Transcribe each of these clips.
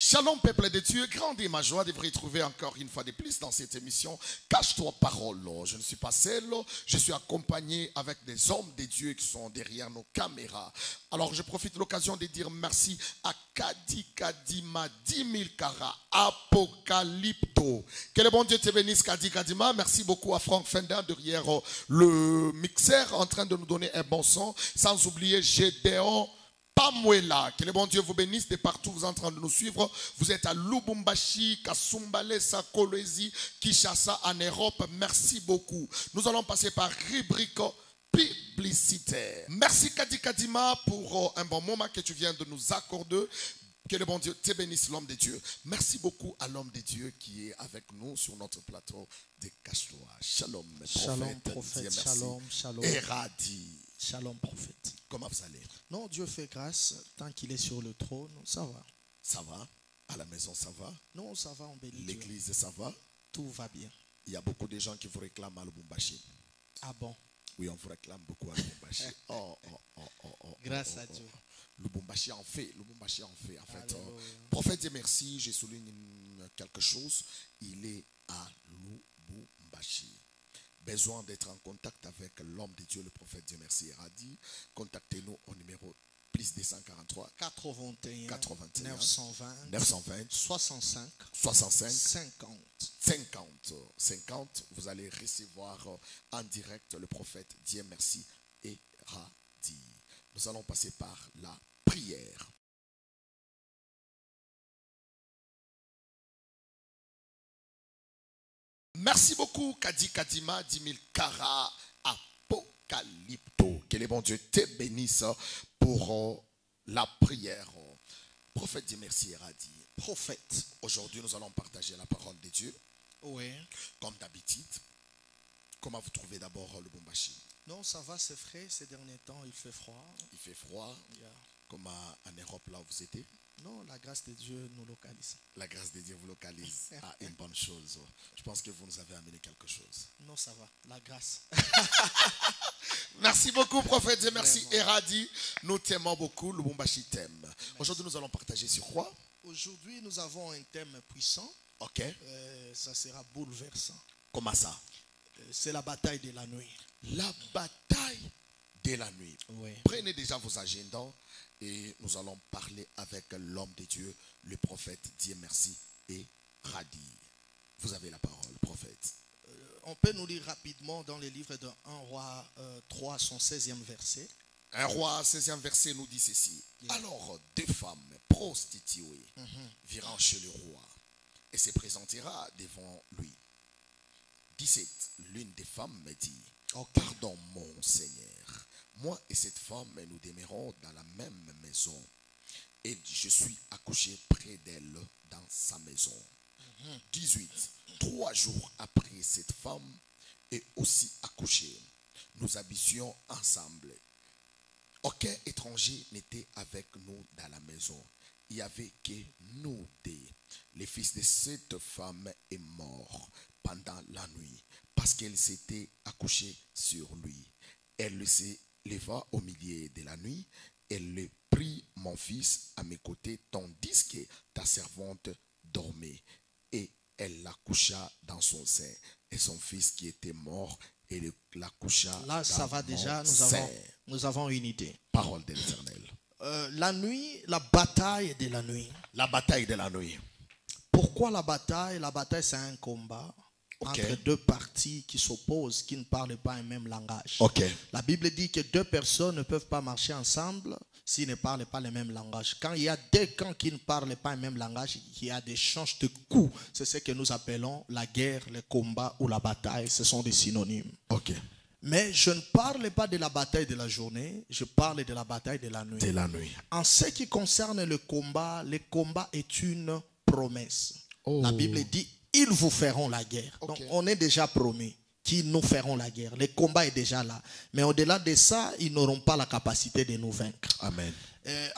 Shalom peuple de Dieu, grande est ma joie de vous retrouver encore une fois de plus dans cette émission Cache-toi parole. Je ne suis pas seul, je suis accompagné avec des hommes de Dieu qui sont derrière nos caméras. Alors je profite de l'occasion de dire merci à Kadi Kadima 10 000 Kara Apocalypto. Que le bon Dieu te bénisse Kadi Kadima. Merci beaucoup à Franck Fender derrière le mixeur en train de nous donner un bon son. Sans oublier Gédéon Pamuela, que le bon Dieu vous bénisse de partout vous êtes en train de nous suivre. Vous êtes à Lubumbashi, Kasumbale, Kolwezi, Kinshasa en Europe. Merci beaucoup. Nous allons passer par rubrique publicitaire. Merci Kadi Kadima pour un bon moment que tu viens de nous accorder. Que le bon Dieu te bénisse, l'homme de Dieu. Merci beaucoup à l'homme de Dieu qui est avec nous sur notre plateau de Cache-toi. Shalom, Shalom, prophète. Shalom, shalom. Eradi. Shalom, prophète. Comment vous allez? Non, Dieu fait grâce. Tant qu'il est sur le trône, ça va. Ça va? À la maison, ça va? Non, ça va, on bénit Dieu. L'église, ça va? Tout va bien. Il y a beaucoup de gens qui vous réclament à Lubumbashi. Ah bon? Oui, on vous réclame beaucoup à Lubumbashi. Grâce à Dieu. Lubumbashi en fait. Lubumbashi en fait. En fait, prophète Dieu merci, je souligne quelque chose. Il est à Lubumbashi. Besoin d'être en contact avec l'homme de Dieu, le prophète Dieu merci Eradi. Contactez-nous au numéro plus 243 81 920 65 50. Vous allez recevoir en direct le prophète Dieu merci Eradi. Nous allons passer par la prière. Merci beaucoup, Kadi Kadima, 10 000 Kara Apocalypto. Que le bon Dieu te bénisse pour la prière. Prophète Dieu merci Eradi. Prophète. Aujourd'hui, nous allons partager la parole de Dieu. Oui. Comme d'habitude. Comment vous trouvez d'abord le Lubumbashi? Non, ça va, c'est frais. Ces derniers temps, il fait froid. Il fait froid. Yeah. Comme en Europe, là où vous étiez? Non, la grâce de Dieu nous localise. La grâce de Dieu vous localise à une bonne chose. Je pense que vous nous avez amené quelque chose. Non, ça va. La grâce. Merci beaucoup, prophète. Et merci, Eradi. Nous t'aimons beaucoup. Lubumbashi t'aime. Aujourd'hui, nous allons partager sur quoi? Aujourd'hui, nous avons un thème puissant. Ok. Ça sera bouleversant. Comment ça? C'est la bataille de la nuit. La bataille de la nuit. Oui. Prenez déjà vos agendas et nous allons parler avec l'homme de Dieu, le prophète Dieu merci Eradi. Vous avez la parole, prophète. On peut nous lire rapidement dans les livres de 1 roi 3, son 16e verset. 1 roi 16e verset nous dit ceci. Yeah. Alors, deux femmes prostituées virent chez le roi et se présentera devant lui. 17. L'une des femmes me dit, pardon mon Seigneur, moi et cette femme nous demeurons dans la même maison et je suis accouché près d'elle dans sa maison. 18. 3 jours après cette femme est aussi accouchée, nous habitions ensemble. Aucun étranger n'était avec nous dans la maison. Il n'y avait que nous deux. Le fils de cette femme est mort pendant la nuit parce qu'elle s'était accouchée sur lui. Elle se leva au milieu de la nuit. Elle le prit mon fils à mes côtés tandis que ta servante dormait. Et elle l'accoucha dans son sein. Et son fils qui était mort, elle l'accoucha dans son sein. Là, ça va déjà, nous avons une idée. Parole de l'Éternel. La nuit, la bataille de la nuit. La bataille de la nuit. Pourquoi la bataille? La bataille, c'est un combat entre deux parties qui s'opposent, qui ne parlent pas un même langage. La Bible dit que deux personnes ne peuvent pas marcher ensemble s'ils ne parlent pas le même langage. Quand il y a deux camps qui ne parlent pas un même langage, il y a des échanges de coups. C'est ce que nous appelons la guerre, le combat ou la bataille. Ce sont des synonymes. Mais je ne parle pas de la bataille de la journée, je parle de la bataille de la nuit. En ce qui concerne le combat est une promesse. La Bible dit, ils vous feront la guerre. Donc on est déjà promis qu'ils nous feront la guerre. Le combat est déjà là. Mais au-delà de ça, ils n'auront pas la capacité de nous vaincre. Amen.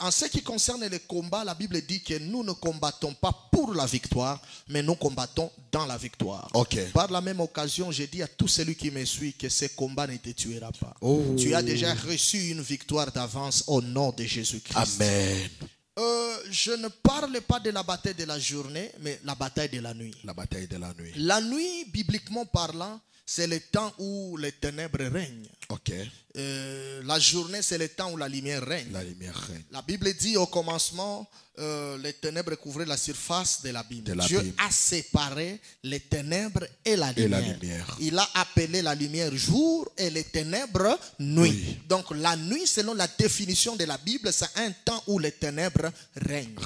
En ce qui concerne le combat, la Bible dit que nous ne combattons pas pour la victoire, mais nous combattons dans la victoire. Par la même occasion, je dis à tout celui qui me suit que ce combat ne te tuera pas. Tu as déjà reçu une victoire d'avance au nom de Jésus-Christ. Amen. Je ne parle pas de la bataille de la journée, mais la bataille de la nuit. La bataille de la nuit. La nuit, bibliquement parlant, c'est le temps où les ténèbres règnent. Ok. La journée, c'est le temps où la lumière règne. La lumière règne. La Bible dit au commencement, les ténèbres couvraient la surface de l'abîme. Dieu a séparé les ténèbres et la lumière. Il a appelé la lumière jour et les ténèbres nuit. Oui. Donc la nuit, selon la définition de la Bible, c'est un temps où les ténèbres règnent.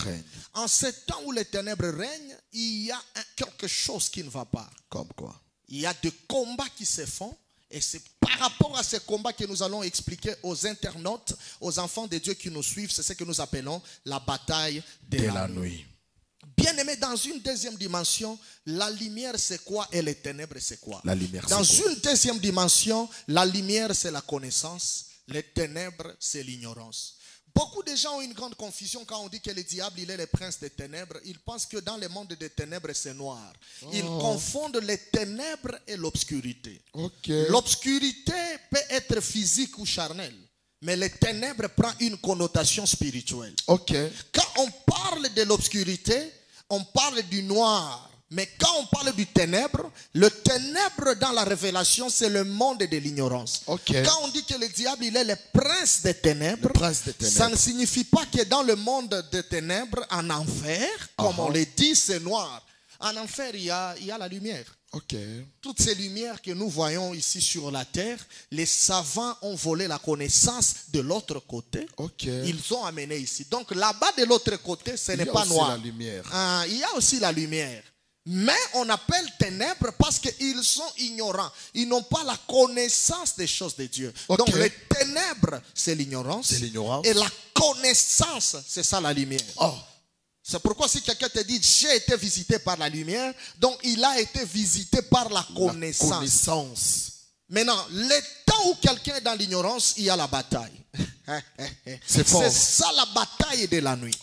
En ce temps où les ténèbres règnent, il y a quelque chose qui ne va pas. Comme quoi? Il y a des combats qui se font. Et c'est par rapport à ces combats que nous allons expliquer aux internautes, aux enfants de Dieu qui nous suivent. C'est ce que nous appelons la bataille de la nuit. Bien aimé, dans une deuxième dimension, la lumière c'est quoi et les ténèbres c'est quoi? La lumière, dans une deuxième dimension, la lumière c'est la connaissance, les ténèbres c'est l'ignorance. Beaucoup de gens ont une grande confusion quand on dit que le diable il est le prince des ténèbres. Ils pensent que dans le monde des ténèbres c'est noir. Ils confondent les ténèbres et l'obscurité. L'obscurité peut être physique ou charnelle, mais les ténèbres prend une connotation spirituelle. Quand on parle de l'obscurité, on parle du noir. Mais quand on parle du ténèbre, le ténèbre dans la révélation, c'est le monde de l'ignorance. Quand on dit que le diable, il est le prince des ténèbres, ça ne signifie pas que dans le monde des ténèbres, en enfer, comme on le dit, c'est noir. En enfer, il y a la lumière. Toutes ces lumières que nous voyons ici sur la terre, les savants ont volé la connaissance de l'autre côté. Ils ont amené ici. Donc là-bas de l'autre côté, ce n'est pas noir. Il y a aussi la lumière. Mais on appelle ténèbres parce qu'ils sont ignorants. Ils n'ont pas la connaissance des choses de Dieu. Donc les ténèbres, c'est l'ignorance. Et la connaissance, c'est ça la lumière. C'est pourquoi si quelqu'un te dit j'ai été visité par la lumière, donc il a été visité par la connaissance. Maintenant, le temps où quelqu'un est dans l'ignorance, il y a la bataille. C'est ça la bataille de la nuit.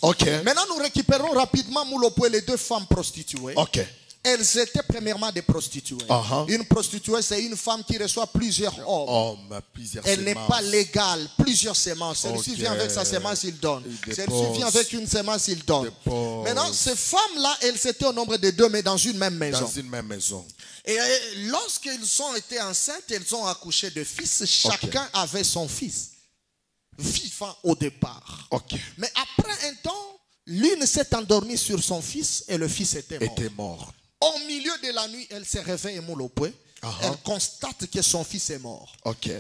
Maintenant, nous récupérons rapidement Moulopoué, les deux femmes prostituées. Elles étaient premièrement des prostituées. Une prostituée, c'est une femme qui reçoit plusieurs hommes. Elle n'est pas légale. Plusieurs semences. Celui-ci vient avec sa semence, il donne. Celui-ci vient avec une semence, il donne. Maintenant, ces femmes-là, elles étaient au nombre de deux, mais dans une même maison. Et lorsqu'elles ont été enceintes, elles ont accouché de fils. Chacun avait son fils. Vivant au départ. Mais après un temps, l'une s'est endormie sur son fils et le fils était mort. Au milieu de la nuit, elle se réveille Moulopoué. Elle constate que son fils est mort.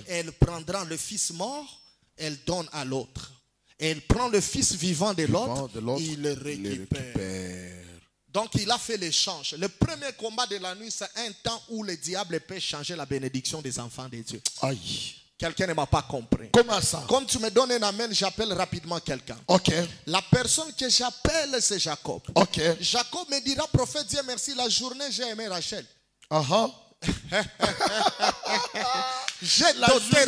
Elle prendra le fils mort, elle donne à l'autre. Elle prend le fils vivant de l'autre, il le récupère. Donc il a fait l'échange. Le premier combat de la nuit, c'est un temps où le diable peut changer la bénédiction des enfants de Dieu. Quelqu'un ne m'a pas compris. Comment ça? Comme tu me donnes un amen, j'appelle rapidement quelqu'un. La personne que j'appelle, c'est Jacob. Jacob me dira, prophète, Dieu merci, la journée, j'ai aimé Rachel. J'ai doté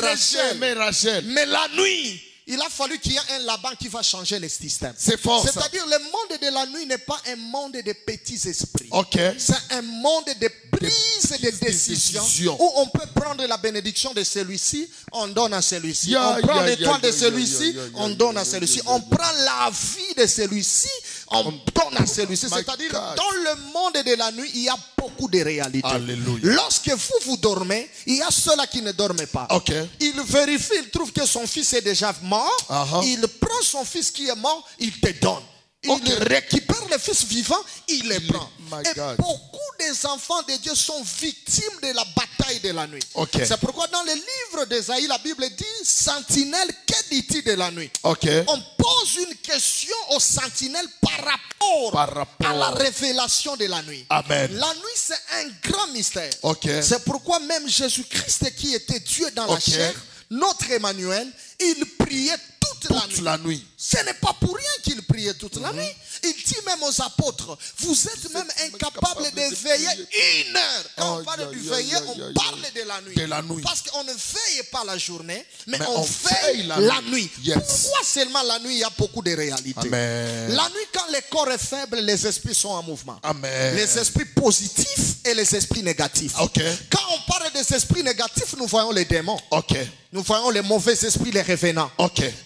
Rachel. Mais la nuit, il a fallu qu'il y ait un Laban qui va changer le système. C'est-à-dire le monde de la nuit n'est pas un monde de petits esprits. C'est un monde de prise de décision où on peut prendre la bénédiction de celui-ci, on donne à celui-ci. On prend l'étoile de celui-ci, on donne à celui-ci. On prend la vie de celui-ci, on donne à celui-ci. C'est-à-dire dans le monde de la nuit, il y a beaucoup de réalités. Lorsque vous dormez, il y a ceux-là qui ne dorment pas. Il vérifie, il trouve que son fils est déjà mort. Il prend son fils qui est mort, il te donne. Il récupère le fils vivant, il le prend. Et beaucoup des enfants de Dieu sont victimes de la bataille de la nuit. C'est pourquoi dans le livre d'Ésaïe, la Bible dit, sentinelle, que dit-il de la nuit? On pose une question aux sentinelles par rapport à la révélation de la nuit. La nuit, c'est un grand mystère. C'est pourquoi même Jésus-Christ qui était Dieu dans la chair, notre Emmanuel, il priait toute la nuit. Ce n'est pas pour rien qu'il priait toute la nuit. Il dit même aux apôtres, vous êtes même incapables de veiller 1 heure. Quand on parle du veiller, on parle de la nuit. Parce qu'on ne veille pas la journée, mais on veille la nuit. Pourquoi seulement la nuit, il y a beaucoup de réalités? La nuit, quand le corps est faible, les esprits sont en mouvement. Les esprits positifs et les esprits négatifs. Quand on parle des esprits négatifs, nous voyons les démons. Nous voyons les mauvais esprits, les revenants.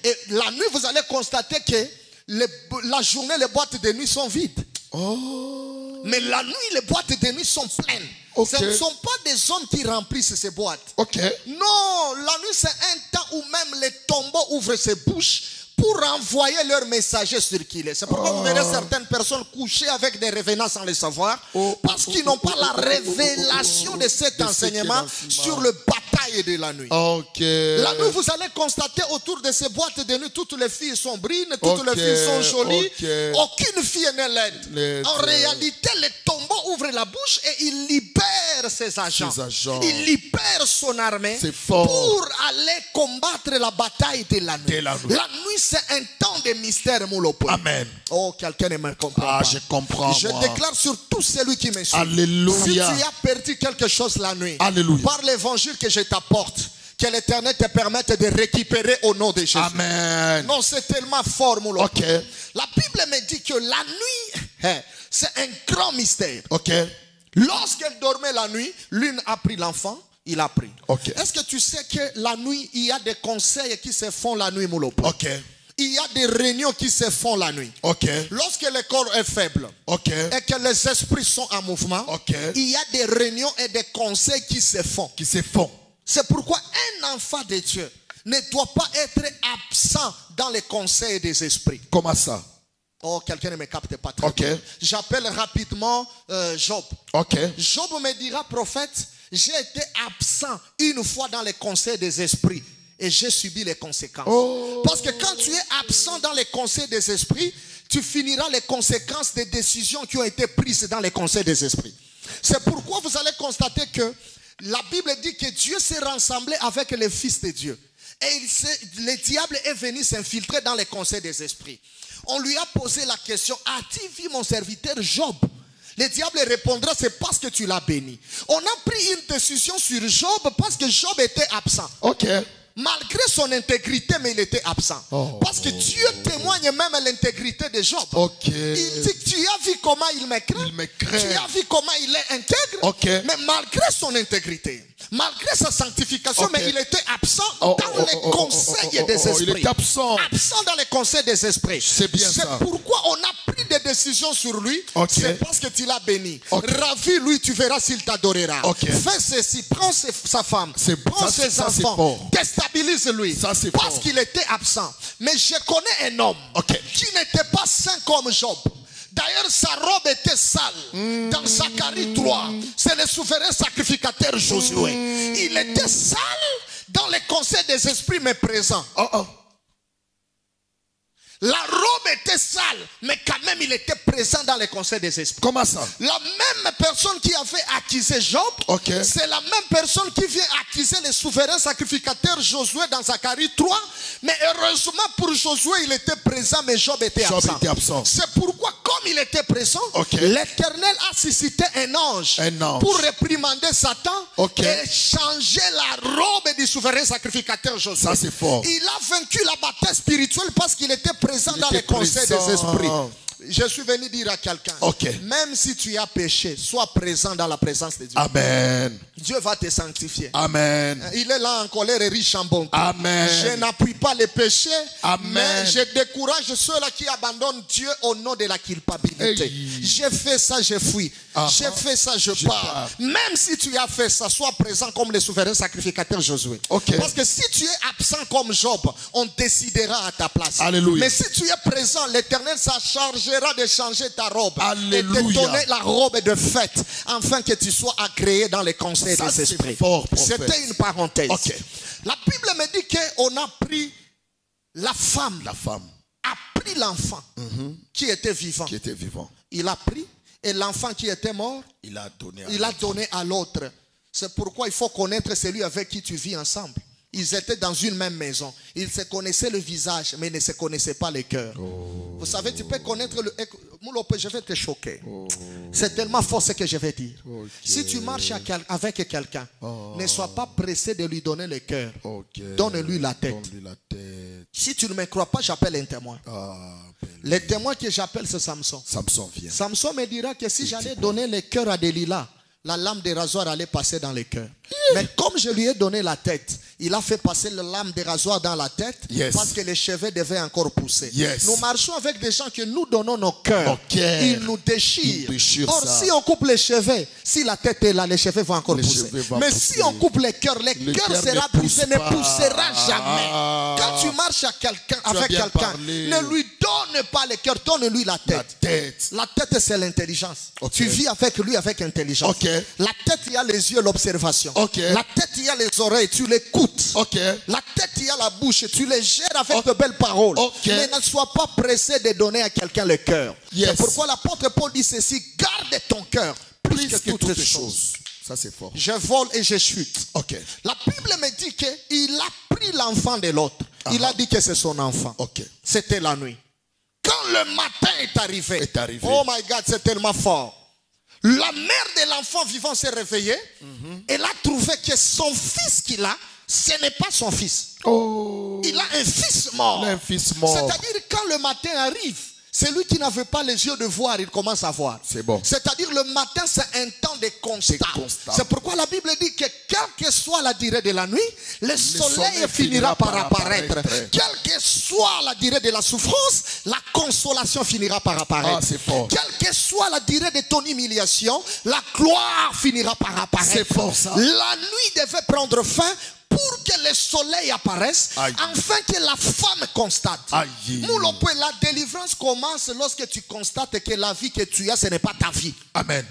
Et la nuit, vous allez constater que la journée, les boîtes de nuit sont vides. Oh. Mais la nuit, les boîtes de nuit sont pleines. Okay. Ce ne sont pas des hommes qui remplissent ces boîtes. Okay. Non, la nuit, c'est un temps où même les tombeaux ouvrent ses bouches pour envoyer leurs messagers circuler. C'est pourquoi vous verrez certaines personnes coucher avec des revenants sans le savoir, parce qu'ils n'ont pas la révélation de cet enseignement sur le bataille de la nuit. Okay. La nuit, vous allez constater autour de ces boîtes de nuit, toutes les filles sont brines, toutes les filles sont jolies. Okay. Aucune fille n'est laide. En réalité, les tombeaux ouvrent la bouche et ils libèrent ses agents. Ils libèrent son armée pour aller combattre la bataille de la nuit. La nuit, c'est un temps de mystère, Moulopo. Amen. Oh, quelqu'un ne me comprend pas. Je comprends. Je déclare sur tout celui qui me suit. Alléluia. Si tu as perdu quelque chose la nuit, Alléluia. par l'évangile que je t'apporte, que l'Éternel te permette de récupérer au nom de Jésus. Amen. Non, c'est tellement fort, Moulopo. Okay. La Bible me dit que la nuit, c'est un grand mystère. Okay. Lorsqu'elle dormait la nuit, l'une a pris l'enfant. Il a pris. Okay. Est-ce que tu sais que la nuit, il y a des conseils qui se font la nuit, Moulopo? Okay. Il y a des réunions qui se font la nuit. Okay. Lorsque le corps est faible, okay, et que les esprits sont en mouvement, okay, il y a des réunions et des conseils qui se font. C'est pourquoi un enfant de Dieu ne doit pas être absent dans les conseils des esprits. Comment ça? Oh, quelqu'un ne me capte pas très bien. J'appelle rapidement Job. Okay. Job me dira, prophète, j'ai été absent une fois dans les conseils des esprits et j'ai subi les conséquences. Oh. Parce que quand tu es absent dans les conseils des esprits, tu finiras les conséquences des décisions qui ont été prises dans les conseils des esprits. C'est pourquoi vous allez constater que la Bible dit que Dieu s'est rassemblé avec les fils de Dieu. Et le diable est venu s'infiltrer dans les conseils des esprits. On lui a posé la question, as-tu vu mon serviteur Job? Le diable répondra, c'est parce que tu l'as béni. On a pris une décision sur Job parce que Job était absent. Okay. Malgré son intégrité, mais il était absent. Parce que Dieu témoigne même à l'intégrité de Job. Okay. Il dit, tu as vu comment il me craint? Tu as vu comment il est intègre? Okay. Mais malgré son intégrité, malgré sa sanctification, okay, mais il était absent dans les conseils des esprits. Il était absent dans les conseils des esprits. C'est bien ça. C'est pourquoi on a pris des décisions sur lui. Okay. C'est parce que tu l'as béni. Okay. Ravis-lui, tu verras s'il t'adorera. Okay. Fais ceci, prends sa femme, prends ses enfants, déstabilise-lui. Parce qu'il était absent. Mais je connais un homme qui n'était pas saint comme Job. D'ailleurs, sa robe était sale. Dans Zacharie 3, c'est le souverain sacrificateur Josué. Il était sale dans les conseils des esprits, mais présent. La robe était sale, mais quand même il était présent dans les conseils des esprits. Comment ça? La même personne qui avait accusé Job, c'est la même personne qui vient accuser le souverain sacrificateur Josué dans Zacharie 3. Mais heureusement pour Josué, il était présent, mais Job était absent. C'est pourquoi, comme il était présent, l'Éternel a suscité un ange pour réprimander Satan et changer la robe du souverain sacrificateur Josué. Ça, c'est fort. Il a vaincu la bataille spirituelle parce qu'il était présent dans les conseils des esprits. Je suis venu dire à quelqu'un, même si tu as péché, sois présent dans la présence de Dieu. Amen. Dieu va te sanctifier. Amen. Il est là en colère et riche en bonté. Amen. Je n'appuie pas les péchés, Amen, mais je décourage ceux-là qui abandonnent Dieu au nom de la culpabilité. Hey. J'ai fait ça, je fuis. J'ai fait ça, je pars. Même si tu as fait ça, sois présent comme le souverain sacrificateur Josué. Parce que si tu es absent comme Job, on décidera à ta place. Alléluia. Mais si tu es présent, l'Éternel s'en chargera de changer ta robe. Alléluia. Et de donner la robe de fête, afin que tu sois agréé dans les conseils des esprits. C'était une parenthèse. La Bible me dit qu'on a pris la femme a pris l'enfant qui était vivant. Il a pris, et l'enfant qui était mort, il a donné à l'autre. C'est pourquoi il faut connaître celui avec qui tu vis ensemble. Ils étaient dans une même maison. Ils se connaissaient le visage, mais ne se connaissaient pas le cœur. Vous savez, tu peux connaître le... Je vais te choquer. C'est tellement fort ce que je vais dire. Si tu marches avec quelqu'un, ne sois pas pressé de lui donner le cœur. Donne-lui la tête. Si tu ne me crois pas, j'appelle un témoin. Le témoin que j'appelle, c'est Samson. Samson me dira que si j'allais donner le cœur à Delilah, la lame de rasoir allait passer dans le cœur. Mais comme je lui ai donné la tête, il a fait passer la lame de rasoir dans la tête parce que les cheveux devaient encore pousser. Nous marchons avec des gens que nous donnons nos cœurs. Ils nous déchirent. Or, si on coupe les cheveux, si la tête est là, les cheveux vont encore pousser. Mais si on coupe les cœurs sera brisé, ne poussera jamais. Quand tu marches avec quelqu'un, ne lui donne pas le cœur, donne-lui la tête. La tête, c'est l'intelligence. Tu vis avec lui avec intelligence. La tête, il y a les yeux, l'observation. La tête, il y a les oreilles, tu l'écoutes. La tête, il y a la bouche, tu les gères avec de belles paroles. Mais ne sois pas pressé de donner à quelqu'un le cœur. C'est pourquoi l'apôtre Paul dit ceci: garde ton cœur plus que toutes choses. Ça, c'est fort. Je vole et je chute. La Bible me dit qu'il a pris l'enfant de l'autre. Il a dit que c'est son enfant. C'était la nuit. Quand le matin est arrivé, oh my God, c'est tellement fort. La mère de l'enfant vivant s'est réveillée. Elle a trouvé que son fils qu'il a, ce n'est pas son fils. Il a un fils mort. C'est-à-dire quand le matin arrive, celui qui n'avait pas les yeux de voir, il commence à voir. C'est-à-dire le matin, c'est un temps de constat. C'est pourquoi la Bible dit que quelle que soit la durée de la nuit, le soleil finira par apparaître. Quelle que soit la durée de la souffrance, la consolation finira par apparaître. Quelle que soit la durée de ton humiliation, la gloire finira par apparaître. La nuit devait prendre fin pour que le soleil apparaisse, afin que la femme constate. La délivrance commence lorsque tu constates que la vie que tu as, ce n'est pas ta vie. Amen.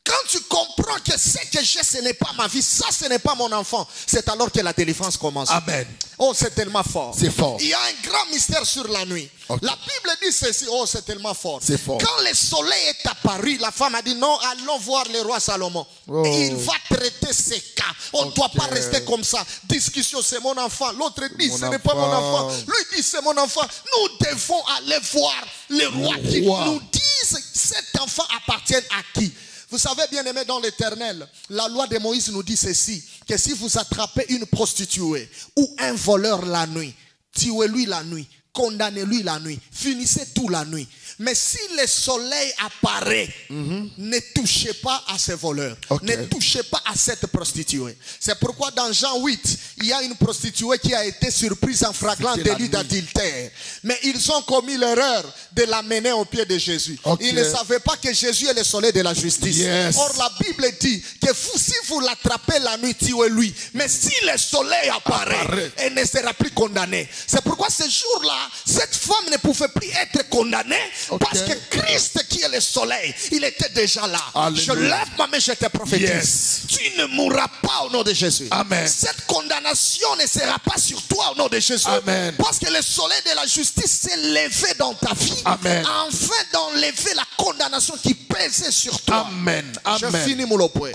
Quand tu comprends que ce que j'ai, ce n'est pas ma vie, ça, ce n'est pas mon enfant, c'est alors que la délivrance commence. Amen. Oh, c'est tellement fort. C'est fort. Il y a un grand mystère sur la nuit. La Bible dit ceci. Oh, c'est tellement fort. C'est fort. Quand le soleil est apparu, la femme a dit non, allons voir le roi Salomon. Il va traiter ces cas. On ne doit pas rester comme ça. Discussion, c'est mon enfant. L'autre dit, ce n'est pas mon enfant. Lui dit, c'est mon enfant. Nous devons aller voir le roi qui nous dise cet enfant appartient à qui. Vous savez, bien aimé dans l'Éternel, la loi de Moïse nous dit ceci, que si vous attrapez une prostituée ou un voleur la nuit, tuez-lui la nuit, condamnez-lui la nuit, finissez tout la nuit. Mais si le soleil apparaît, ne touchez pas à ces voleurs. Ne touchez pas à cette prostituée. C'est pourquoi dans Jean 8, il y a une prostituée qui a été surprise en flagrant délit d'adultère. Mais ils ont commis l'erreur de l'amener au pied de Jésus. Ils ne savaient pas que Jésus est le soleil de la justice. Or la Bible dit que si vous l'attrapez la nuit, tuez-lui. Mais si le soleil apparaît, elle ne sera plus condamnée. C'est pourquoi ce jour-là, cette femme ne pouvait plus être condamnée. Parce que Christ qui est le soleil, il était déjà là. Je lève ma main, je te prophétise. Tu ne mourras pas au nom de Jésus. Amen. Cette condamnation ne sera pas sur toi au nom de Jésus. Amen. Parce que le soleil de la justice s'est levé dans ta vie. Amen. Afin d'enlever la condamnation qui pesait sur toi. Amen. Amen. Je finis mon lopoué.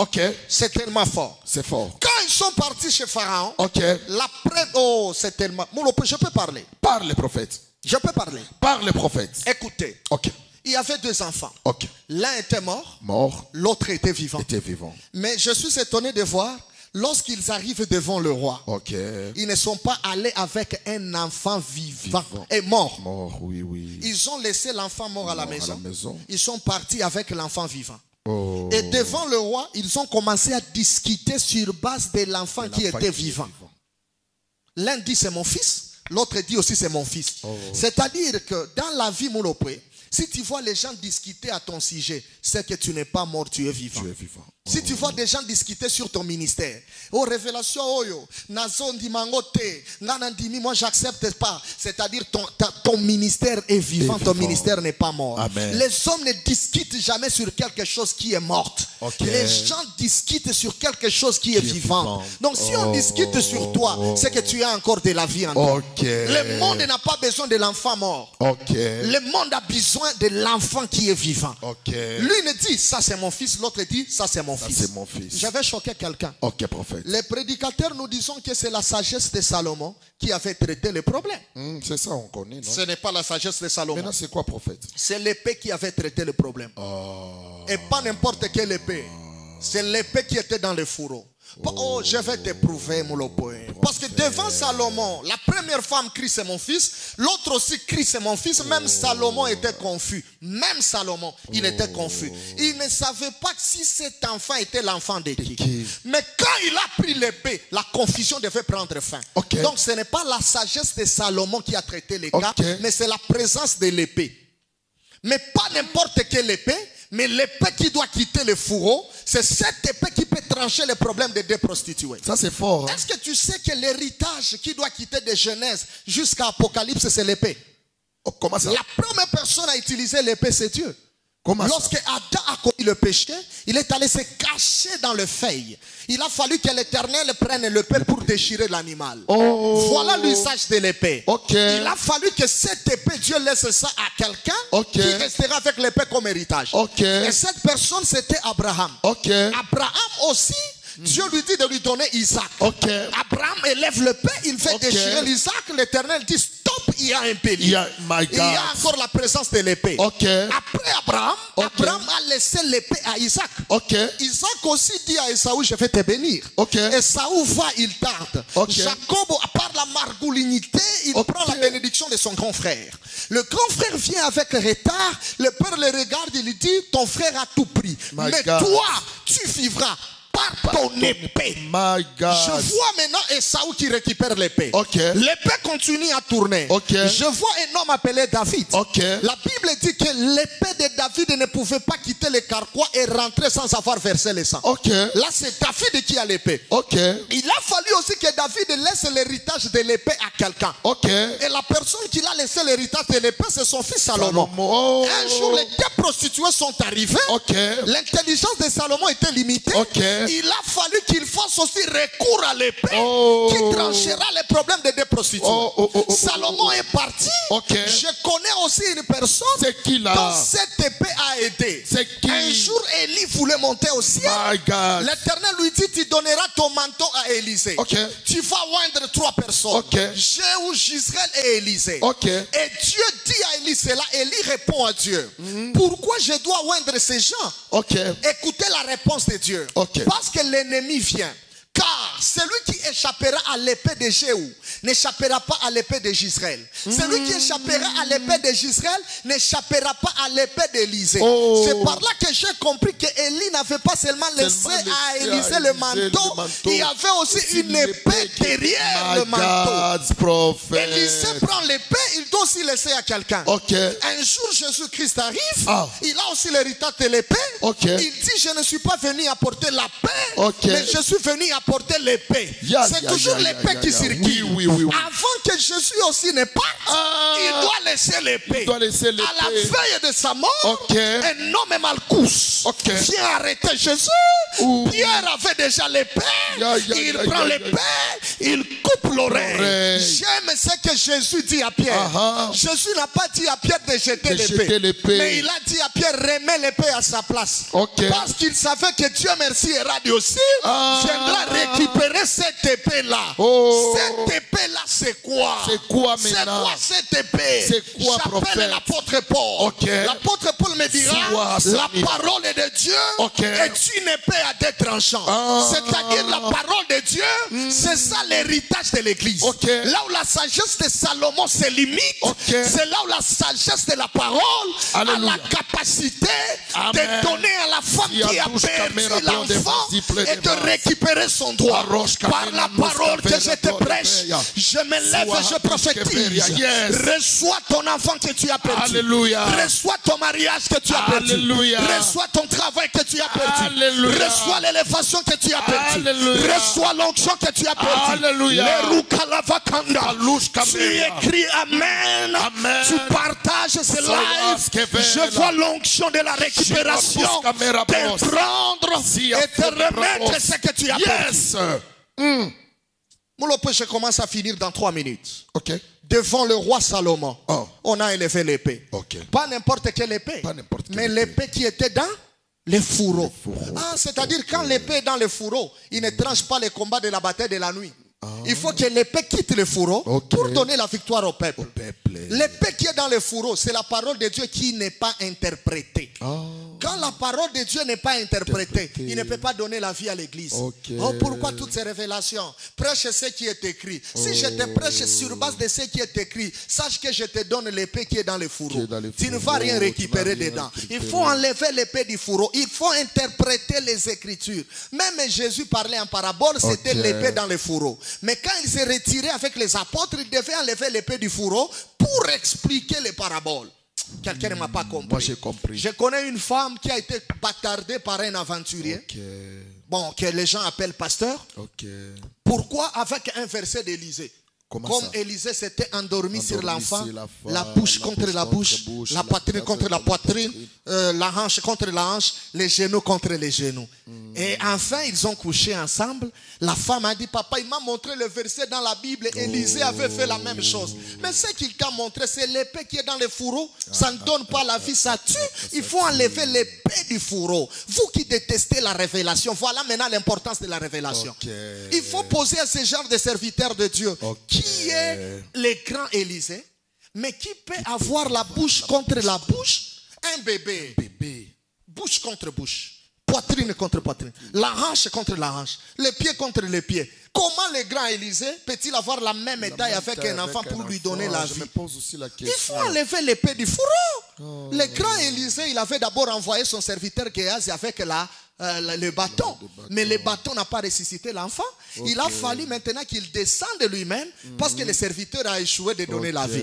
C'est tellement fort. C'est fort. Quand ils sont partis chez Pharaon, oh, c'est tellement... Mon lopoué, je peux parler. Parle le prophète. Je peux parler. Parle le prophète. Écoutez. Il y avait deux enfants. L'un était mort. L'autre était vivant. Mais je suis étonné de voir, lorsqu'ils arrivent devant le roi, ils ne sont pas allés avec un enfant vivant et mort. Ils ont laissé l'enfant mort à la maison. Ils sont partis avec l'enfant vivant. Et devant le roi, ils ont commencé à discuter sur base de l'enfant qui était vivant. L'un dit c'est mon fils. L'autre dit aussi c'est mon fils. C'est-à-dire que dans la vie Moulopé, si tu vois les gens discuter à ton sujet, c'est que tu n'es pas mort, tu es vivant. Si tu vois des gens discuter sur ton ministère, oh révélation, nazondi mangote, nanandimi, moi j'accepte pas. C'est-à-dire ton ministère est vivant, ton ministère n'est pas mort. Amen. Les hommes ne discutent jamais sur quelque chose qui est mort. Les gens discutent sur quelque chose qui est vivant. Donc si on discute sur toi, c'est que tu as encore de la vie en toi. Le monde n'a pas besoin de l'enfant mort. Le monde a besoin de l'enfant qui est vivant. Lui ne dit ça c'est mon fils, l'autre dit ça c'est mon fils. Je vais choquer quelqu'un. Prophète. Les prédicateurs nous disons que c'est la sagesse de Salomon qui avait traité le problème. C'est ça, on connaît, non? Ce n'est pas la sagesse de Salomon. Maintenant, c'est quoi, prophète? C'est l'épée qui avait traité le problème. Et pas n'importe quelle épée. C'est l'épée qui était dans le fourreau. Oh, je vais t'éprouver, mon lopoin. Parce que devant Salomon, la première femme crie c'est mon fils, l'autre aussi crie c'est mon fils. Même Salomon était confus. Même Salomon, il était confus. Il ne savait pas si cet enfant était l'enfant de qui. Mais quand il a pris l'épée, la confusion devait prendre fin. Donc ce n'est pas la sagesse de Salomon qui a traité les cas, mais c'est la présence de l'épée. Mais pas n'importe quelle épée, mais l'épée qui doit quitter le fourreau, c'est cette épée qui peut trancher les problèmes des deux prostituées. Ça c'est fort. Est-ce que tu sais que l'héritage qui doit quitter de Genèse jusqu'à Apocalypse, c'est l'épée? Comment ça? La première personne à utiliser l'épée, c'est Dieu. Lorsque Adam a commis le péché, il est allé se cacher dans le feuille. Il a fallu que l'Éternel prenne l'épée pour déchirer l'animal. Voilà l'usage de l'épée. Il a fallu que cette épée, Dieu laisse ça à quelqu'un qui restera avec l'épée comme héritage. Et cette personne, c'était Abraham. Abraham aussi, Dieu lui dit de lui donner Isaac. Abraham élève l'épée, il fait déchirer l'Isaac. L'Éternel dit stop, il y a un pélier. Il y a encore la présence de l'épée. Après Abraham, Abraham a laissé l'épée à Isaac. Isaac aussi dit à Esaü, je vais te bénir. Esaü va, il tarde. Jacob, par la margoulinité, il prend la bénédiction de son grand frère. Le grand frère vient avec retard. Le père le regarde, il lui dit, ton frère a tout pris. Mais toi, tu vivras par ton épée. Je vois maintenant Esaü qui récupère l'épée. L'épée continue à tourner. Je vois un homme appelé David. La Bible dit que l'épée de David ne pouvait pas quitter le carquois et rentrer sans avoir versé le sang. Là c'est David qui a l'épée. Il a fallu aussi que David laisse l'héritage de l'épée à quelqu'un. Et la personne qui a laissé l'héritage de l'épée, c'est son fils Salomon. Un jour les deux prostituées sont arrivées. L'intelligence de Salomon était limitée. Il a fallu qu'il fasse aussi recours à l'épée qui tranchera les problèmes des deux prostituées. Salomon est parti. Je connais aussi une personne dont cette épée a aidé. Un jour, Élie voulait monter au ciel. L'Éternel lui dit, tu donneras ton manteau à Élisée. Tu vas oindre 3 personnes. Jéhu, Gisraël et Élisée. Et Dieu dit à Élie cela. Élie répond à Dieu. Pourquoi je dois oindre ces gens? Écoutez la réponse de Dieu. Parce que l'ennemi vient. Car celui qui échappera à l'épée de Jéhu n'échappera pas à l'épée de Gisraël. Celui qui échappera à l'épée de Gisraël n'échappera pas à l'épée d'Élisée. C'est par là que j'ai compris que Élie n'avait pas seulement laissé à Élisée le manteau, il y avait aussi une épée derrière le manteau. Élisée prend l'épée, il doit aussi laisser à quelqu'un. Un jour Jésus-Christ arrive, il a aussi l'héritage de l'épée. Il dit, je ne suis pas venu apporter la paix, mais je suis venu apporter l'épée. C'est toujours l'épée qui circule. Avant que Jésus aussi ne parte, il doit laisser l'épée. À la veille de sa mort, un homme Malchus vient arrêter Jésus. Pierre avait déjà l'épée. Il prend l'épée, il coupe l'oreille. J'aime ce que Jésus dit à Pierre. Jésus n'a pas dit à Pierre de jeter l'épée, mais il a dit à Pierre, remets l'épée à sa place. Parce qu'il savait que Dieu merci et radio aussi viendra récupérer cette épée-là. Cette épée-là, c'est quoi? C'est quoi maintenant? C'est quoi cette épée? C'est quoi, j'appelle l'apôtre Paul. L'apôtre Paul me dira, la parole de Dieu est une épée à deux tranchants. C'est-à-dire la parole de Dieu, c'est ça l'héritage de l'église. Là où la sagesse de Salomon se limite, c'est là où la sagesse de la parole a la capacité de donner à la femme qui a perdu l'enfant et de récupérer son droit. Par la parole que je te prêche, je me lève et je prophétise. Reçois ton enfant que tu as perdu. Reçois ton mariage que tu as perdu. Reçois ton travail que tu as perdu. Reçois l'élévation que tu as perdu. Reçois l'onction que tu as perdu. Tu écris Amen. Tu partages ce live. Je vois l'onction de la récupération te prendre et te remettre ce que tu as perdu. Moulope, je commence à finir dans 3 minutes. Devant le roi Salomon, on a élevé l'épée. Pas n'importe quelle épée, mais l'épée qui était dans les fourreaux. C'est-à-dire quand l'épée est dans les fourreaux, il ne tranche pas les combats de la bataille de la nuit. Il faut que l'épée quitte le fourreau pour donner la victoire au peuple. L'épée qui est dans le fourreau, c'est la parole de Dieu qui n'est pas interprétée. Quand la parole de Dieu n'est pas interprétée, il ne peut pas donner la vie à l'église. Pourquoi toutes ces révélations? Prêche ce qui est écrit. Si je te prêche sur base de ce qui est écrit, sache que je te donne l'épée qui est dans le fourreau. Tu ne vas rien récupérer dedans. Il faut enlever l'épée du fourreau. Il faut interpréter les Écritures. Même Jésus parlait en parabole, c'était l'épée dans le fourreau. Mais quand il s'est retiré avec les apôtres, il devait enlever l'épée du fourreau pour expliquer les paraboles. Quelqu'un ne m'a pas compris. Moi j'ai compris. Je connais une femme qui a été bâtardée par un aventurier. Bon, que les gens appellent pasteur. Pourquoi? Avec un verset d'Élisée. Comme Élisée s'était endormi sur l'enfant, la bouche contre la bouche, la poitrine contre la poitrine, la hanche contre la hanche, les genoux contre les genoux. Et enfin, ils ont couché ensemble. La femme a dit, papa, il m'a montré le verset dans la Bible. Élisée avait fait la même chose. Mais ce qu'il t'a montré, c'est l'épée qui est dans le fourreau. Ça ne donne pas la vie, ça tue. Il faut enlever l'épée du fourreau. Vous qui détestez la révélation, voilà maintenant l'importance de la révélation. Il faut poser à ce genre de serviteurs de Dieu. Qui est le grand Élisée, mais qui peut avoir la bouche contre la bouche? Un bébé. Bouche contre bouche. Poitrine contre poitrine. La hanche contre la hanche. Les pieds contre les pieds. Comment le grand Élisée peut-il avoir la même médaille avec un enfant pour lui donner la vie? Il faut enlever l'épée du fourreau. Le grand Élisée, il avait d'abord envoyé son serviteur Géasi avec le bâton. Mais le bâton n'a pas ressuscité l'enfant. Il a fallu maintenant qu'il descende lui-même parce que le serviteur a échoué de donner la vie.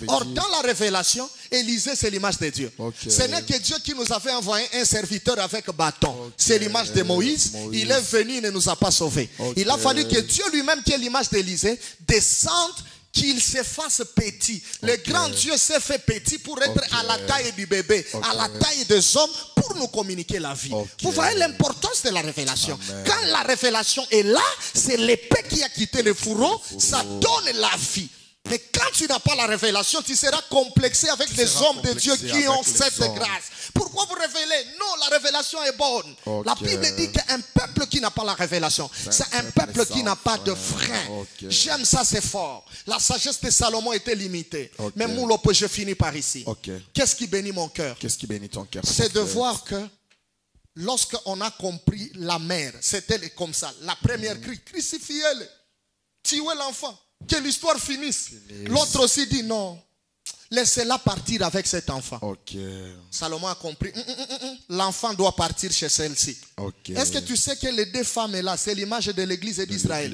Or, dans la révélation, Élisée, c'est l'image de Dieu. Ce n'est que Dieu qui nous avait envoyé un serviteur avec bâton. C'est l'image de Moïse. Il est venu, il ne nous a pas sauvés. Il a fallu que Dieu lui-même, qui est l'image d'Élisée, descende, qu'il se fasse petit. Le grand Dieu s'est fait petit pour être à la taille du bébé, à la taille des hommes, pour nous communiquer la vie. Vous voyez l'importance de la révélation. Quand la révélation est là, c'est l'épée qui a quitté le fourreau, ça donne la vie. Mais quand tu n'as pas la révélation, tu seras complexé avec des hommes de Dieu qui ont cette grâce. Pourquoi vous révélez? Non, la révélation est bonne. La Bible dit qu'un peuple qui n'a pas la révélation, c'est un peuple qui n'a pas de frein. J'aime ça, c'est fort. La sagesse de Salomon était limitée. Mais Moulopo, je finis par ici. Qu'est-ce qui bénit mon cœur? Qu'est-ce qui bénit ton cœur? C'est de voir que lorsqu'on a compris la mère, c'était comme ça. La première crie, crucifiez-le, tuez l'enfant. Que l'histoire finisse. L'autre aussi dit non. Laissez-la partir avec cet enfant. Salomon a compris. L'enfant doit partir chez celle-ci. Est-ce que tu sais que les deux femmes là, c'est l'image de l'église d'Israël?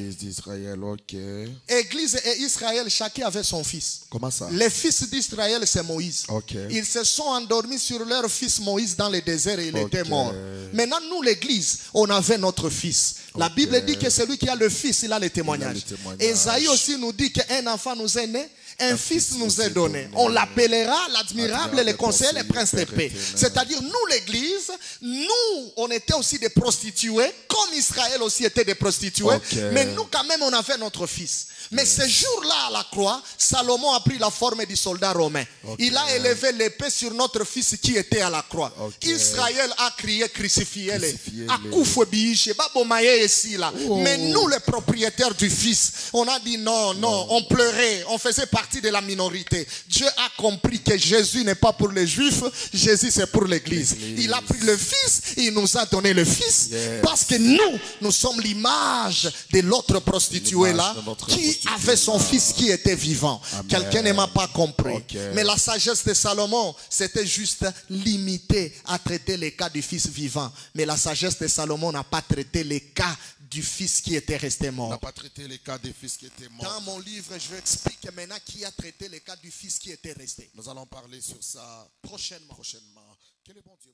Église et Israël, chacun avait son fils. Comment ça? Les fils d'Israël, c'est Moïse. Ils se sont endormis sur leur fils Moïse dans le désert et il était mort. Maintenant, nous, l'église, on avait notre fils. La Bible dit que celui qui a le fils, il a le témoignage. Esaïe aussi nous dit qu'un enfant nous est né. Un fils nous est donné. On l'appellera l'admirable, le conseiller, le prince de paix. C'est-à-dire, nous, l'église, nous, on était aussi des prostituées, comme Israël aussi était des prostituées. Mais nous, quand même, on avait notre fils. Mais ce jour-là, à la croix, Salomon a pris la forme du soldat romain. Il a élevé l'épée sur notre fils qui était à la croix. Israël a crié, crucifiez-le. Mais nous, les propriétaires du fils, on a dit non, non, on pleurait, on faisait partie de la minorité. Dieu a compris que Jésus n'est pas pour les Juifs, Jésus c'est pour l'église. Il a pris le fils, il nous a donné le fils, parce que nous sommes l'image de l'autre prostituée là, qui avait son fils qui était vivant. Quelqu'un ne m'a pas compris. Mais la sagesse de Salomon, c'était juste limité à traiter les cas du fils vivant. Mais la sagesse de Salomon n'a pas traité les cas du fils qui était resté mort. N'a pas traité les cas des fils qui étaient morts. Dans mon livre, je vais expliquer maintenant qui a traité les cas du fils qui était resté. Nous allons parler sur ça prochainement. Quel est bon Dieu.